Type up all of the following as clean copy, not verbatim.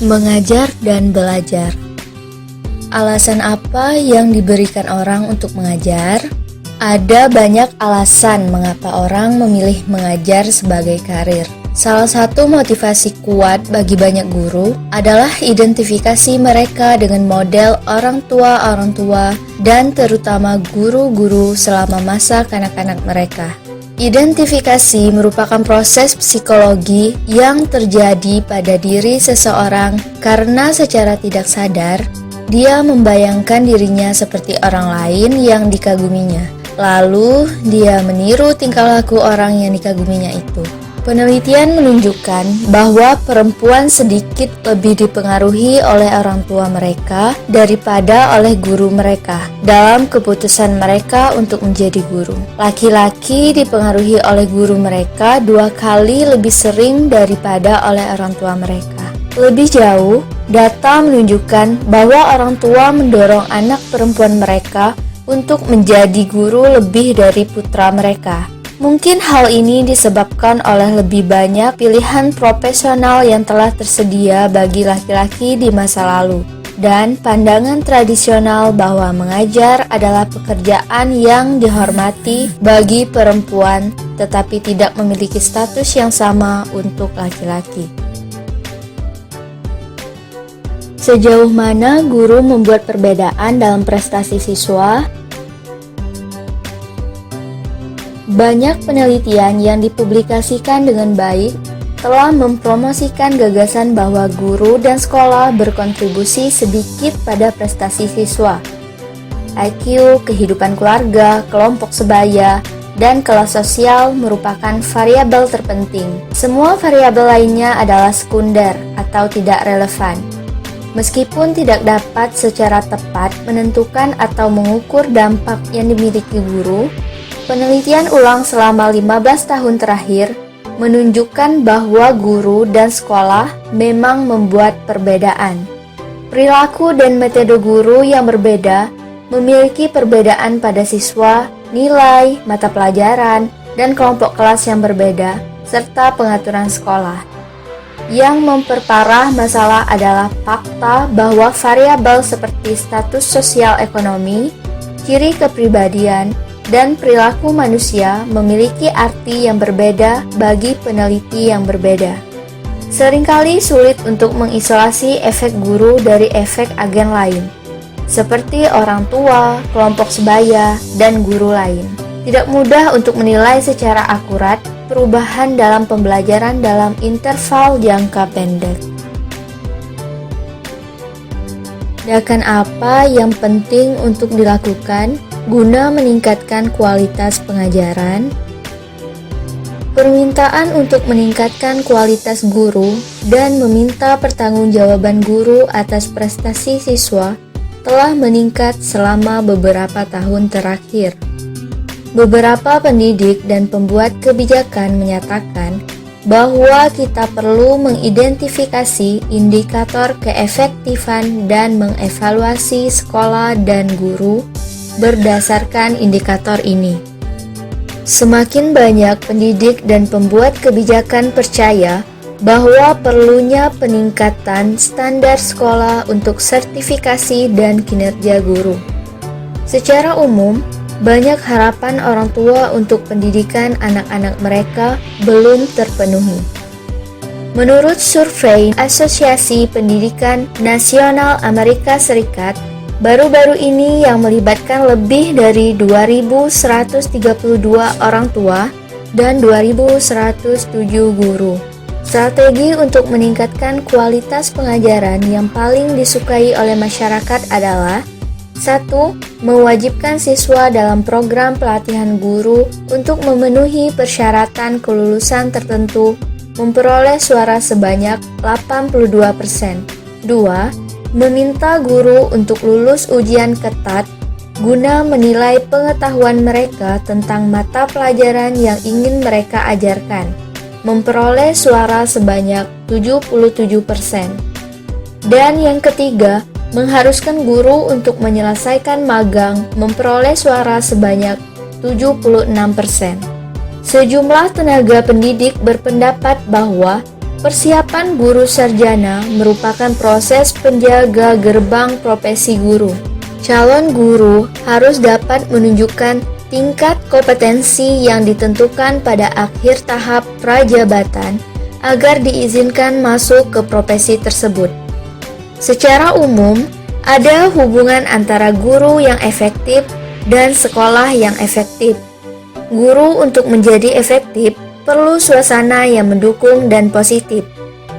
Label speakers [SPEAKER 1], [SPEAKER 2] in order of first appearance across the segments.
[SPEAKER 1] Mengajar dan belajar. Alasan apa yang diberikan orang untuk mengajar? Ada banyak alasan mengapa orang memilih mengajar sebagai karir. Salah satu motivasi kuat bagi banyak guru adalah identifikasi mereka dengan model orang tua dan terutama guru-guru selama masa kanak-kanak mereka. Identifikasi merupakan proses psikologi yang terjadi pada diri seseorang karena secara tidak sadar, dia membayangkan dirinya seperti orang lain yang dikaguminya. Lalu, dia meniru tingkah laku orang yang dikaguminya itu. Penelitian menunjukkan bahwa perempuan sedikit lebih dipengaruhi oleh orang tua mereka daripada oleh guru mereka dalam keputusan mereka untuk menjadi guru. Laki-laki dipengaruhi oleh guru mereka 2 kali lebih sering daripada oleh orang tua mereka. Lebih jauh, data menunjukkan bahwa orang tua mendorong anak perempuan mereka untuk menjadi guru lebih dari putra mereka. Mungkin hal ini disebabkan oleh lebih banyak pilihan profesional yang telah tersedia bagi laki-laki di masa lalu, dan pandangan tradisional bahwa mengajar adalah pekerjaan yang dihormati bagi perempuan, tetapi tidak memiliki status yang sama untuk laki-laki. Sejauh mana guru membuat perbedaan dalam prestasi siswa? Banyak penelitian yang dipublikasikan dengan baik telah mempromosikan gagasan bahwa guru dan sekolah berkontribusi sedikit pada prestasi siswa. IQ, kehidupan keluarga, kelompok sebaya, dan kelas sosial merupakan variabel terpenting. Semua variabel lainnya adalah sekunder atau tidak relevan. Meskipun tidak dapat secara tepat menentukan atau mengukur dampak yang dimiliki guru, penelitian ulang selama 15 tahun terakhir menunjukkan bahwa guru dan sekolah memang membuat perbedaan. Perilaku dan metode guru yang berbeda memiliki perbedaan pada siswa, nilai, mata pelajaran, dan kelompok kelas yang berbeda, serta pengaturan sekolah. Yang memperparah masalah adalah fakta bahwa variabel seperti status sosial ekonomi, ciri kepribadian, dan perilaku manusia memiliki arti yang berbeda bagi peneliti yang berbeda. Seringkali sulit untuk mengisolasi efek guru dari efek agen lain, seperti orang tua, kelompok sebaya, dan guru lain. Tidak mudah untuk menilai secara akurat perubahan dalam pembelajaran dalam interval jangka pendek. Tindakan apa yang penting untuk dilakukan guna meningkatkan kualitas pengajaran? Permintaan untuk meningkatkan kualitas guru dan meminta pertanggungjawaban guru atas prestasi siswa telah meningkat selama beberapa tahun terakhir. Beberapa pendidik dan pembuat kebijakan menyatakan bahwa kita perlu mengidentifikasi indikator keefektifan dan mengevaluasi sekolah dan guru berdasarkan indikator ini. Semakin banyak pendidik dan pembuat kebijakan percaya bahwa perlunya peningkatan standar sekolah untuk sertifikasi dan kinerja guru. Secara umum, banyak harapan orang tua untuk pendidikan anak-anak mereka belum terpenuhi. Menurut survei Asosiasi Pendidikan Nasional Amerika Serikat, baru-baru ini yang melibatkan lebih dari 2.132 orang tua dan 2.107 guru. Strategi untuk meningkatkan kualitas pengajaran yang paling disukai oleh masyarakat adalah 1. Mewajibkan siswa dalam program pelatihan guru untuk memenuhi persyaratan kelulusan tertentu memperoleh suara sebanyak 82%. 2. Meminta guru untuk lulus ujian ketat guna menilai pengetahuan mereka tentang mata pelajaran yang ingin mereka ajarkan, memperoleh suara sebanyak 77%. Dan yang ketiga, mengharuskan guru untuk menyelesaikan magang memperoleh suara sebanyak 76%. Sejumlah tenaga pendidik berpendapat bahwa Persiapan guru sarjana merupakan proses penjaga gerbang profesi guru. Calon guru harus dapat menunjukkan tingkat kompetensi yang ditentukan pada akhir tahap prajabatan agar diizinkan masuk ke profesi tersebut. Secara umum, ada hubungan antara guru yang efektif dan sekolah yang efektif. Guru untuk menjadi efektif perlu suasana yang mendukung dan positif.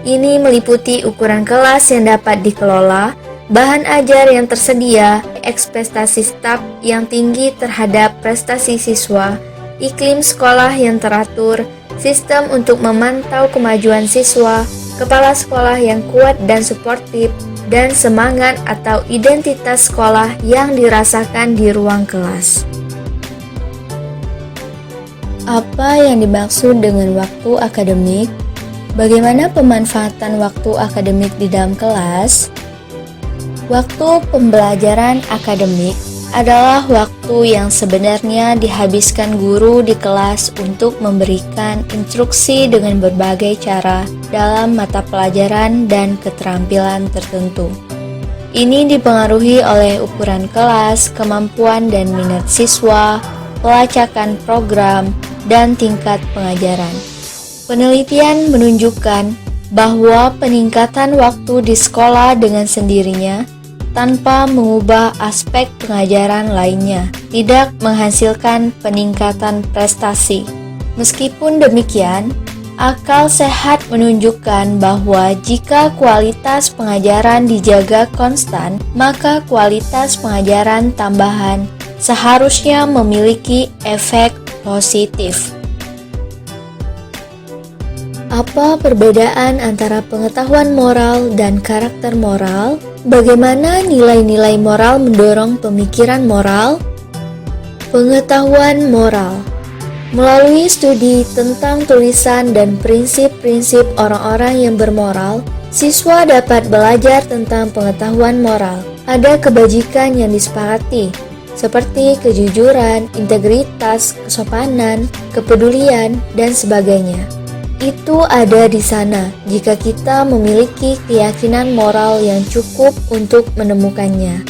[SPEAKER 1] Ini meliputi ukuran kelas yang dapat dikelola, bahan ajar yang tersedia, ekspektasi staf yang tinggi terhadap prestasi siswa, iklim sekolah yang teratur, sistem untuk memantau kemajuan siswa, kepala sekolah yang kuat dan suportif, dan semangat atau identitas sekolah yang dirasakan di ruang kelas. Apa yang dimaksud dengan waktu akademik? Bagaimana pemanfaatan waktu akademik di dalam kelas? Waktu pembelajaran akademik adalah waktu yang sebenarnya dihabiskan guru di kelas untuk memberikan instruksi dengan berbagai cara dalam mata pelajaran dan keterampilan tertentu. Ini dipengaruhi oleh ukuran kelas, kemampuan dan minat siswa, pelacakan program, dan tingkat pengajaran. Penelitian menunjukkan bahwa peningkatan waktu di sekolah dengan sendirinya tanpa mengubah aspek pengajaran lainnya tidak menghasilkan peningkatan prestasi. Meskipun demikian, akal sehat menunjukkan bahwa jika kualitas pengajaran dijaga konstan, maka kualitas pengajaran tambahan seharusnya memiliki efek positif. Apa perbedaan antara pengetahuan moral dan karakter moral? Bagaimana nilai-nilai moral mendorong pemikiran moral? Pengetahuan moral. Melalui studi tentang tulisan dan prinsip-prinsip orang-orang yang bermoral, siswa dapat belajar tentang pengetahuan moral. Ada kebajikan yang disepakati, seperti kejujuran, integritas, kesopanan, kepedulian, dan sebagainya. Itu ada di sana jika kita memiliki keyakinan moral yang cukup untuk menemukannya.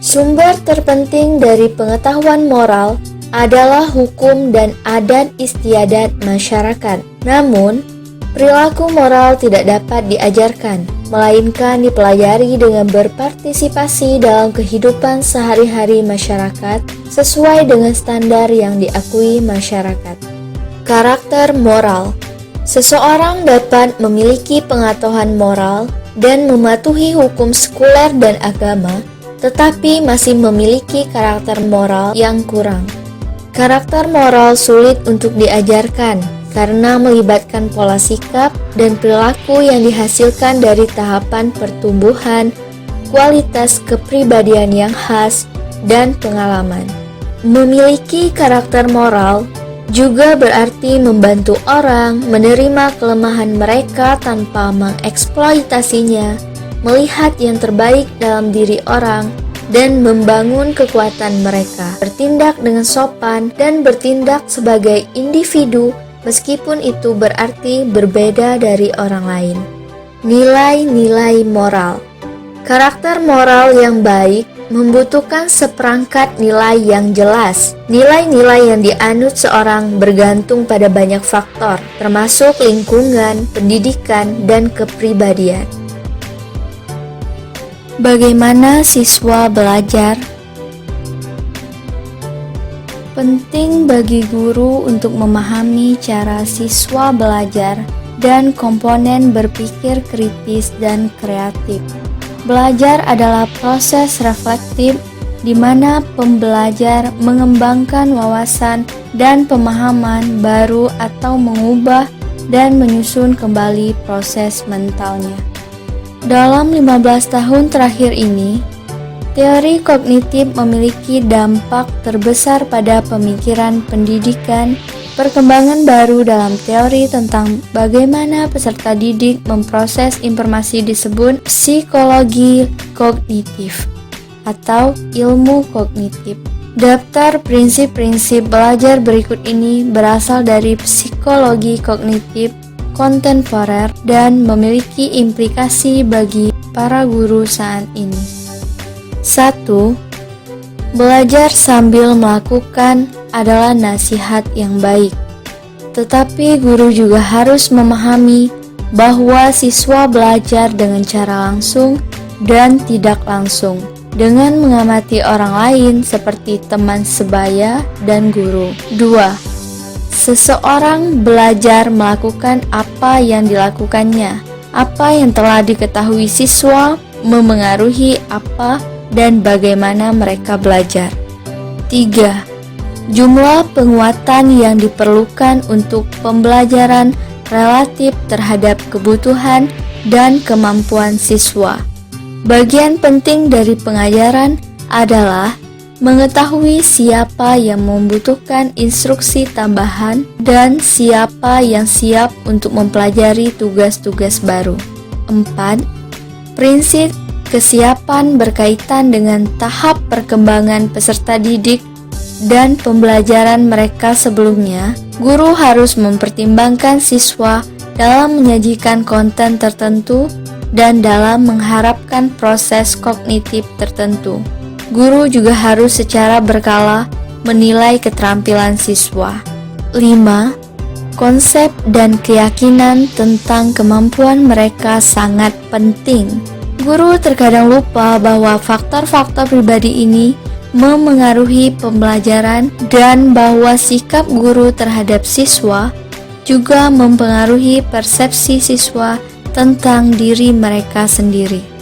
[SPEAKER 1] Sumber terpenting dari pengetahuan moral adalah hukum dan adat istiadat masyarakat. Namun, perilaku moral tidak dapat diajarkan, melainkan dipelajari dengan berpartisipasi dalam kehidupan sehari-hari masyarakat sesuai dengan standar yang diakui masyarakat. Karakter moral. Seseorang dapat memiliki pengetahuan moral dan mematuhi hukum sekuler dan agama, tetapi masih memiliki karakter moral yang kurang. Karakter moral sulit untuk diajarkan karena melibatkan pola sikap dan perilaku yang dihasilkan dari tahapan pertumbuhan, kualitas kepribadian yang khas, dan pengalaman. Memiliki karakter moral juga berarti membantu orang menerima kelemahan mereka tanpa mengeksploitasinya, melihat yang terbaik dalam diri orang, dan membangun kekuatan mereka, bertindak dengan sopan dan bertindak sebagai individu meskipun itu berarti berbeda dari orang lain. Nilai-nilai moral. Karakter moral yang baik membutuhkan seperangkat nilai yang jelas. Nilai-nilai yang dianut seorang bergantung pada banyak faktor, termasuk lingkungan, pendidikan, dan kepribadian. Bagaimana siswa belajar? Penting bagi guru untuk memahami cara siswa belajar dan komponen berpikir kritis dan kreatif. Belajar adalah proses reflektif di mana pembelajar mengembangkan wawasan dan pemahaman baru atau mengubah dan menyusun kembali proses mentalnya. Dalam 15 tahun terakhir ini, teori kognitif memiliki dampak terbesar pada pemikiran pendidikan. Perkembangan baru dalam teori tentang bagaimana peserta didik memproses informasi disebut psikologi kognitif atau ilmu kognitif. Daftar prinsip-prinsip belajar berikut ini berasal dari psikologi kognitif, kontemporer dan memiliki implikasi bagi para guru saat ini. 1. Belajar sambil melakukan adalah nasihat yang baik. Tetapi guru juga harus memahami bahwa siswa belajar dengan cara langsung dan tidak langsung, dengan mengamati orang lain seperti teman sebaya dan guru. 2. Seseorang belajar melakukan apa yang dilakukannya. Apa yang telah diketahui siswa memengaruhi apa dan bagaimana mereka belajar. 3. Jumlah penguatan yang diperlukan untuk pembelajaran relatif terhadap kebutuhan dan kemampuan siswa. Bagian penting dari pengajaran adalah mengetahui siapa yang membutuhkan instruksi tambahan dan siapa yang siap untuk mempelajari tugas-tugas baru. 4. Prinsip kesiapan berkaitan dengan tahap perkembangan peserta didik dan pembelajaran mereka sebelumnya. Guru harus mempertimbangkan siswa dalam menyajikan konten tertentu dan dalam mengharapkan proses kognitif tertentu. Guru juga harus secara berkala menilai keterampilan siswa. 5. Konsep dan keyakinan tentang kemampuan mereka sangat penting. Guru terkadang lupa bahwa faktor-faktor pribadi ini memengaruhi pembelajaran dan bahwa sikap guru terhadap siswa juga mempengaruhi persepsi siswa tentang diri mereka sendiri.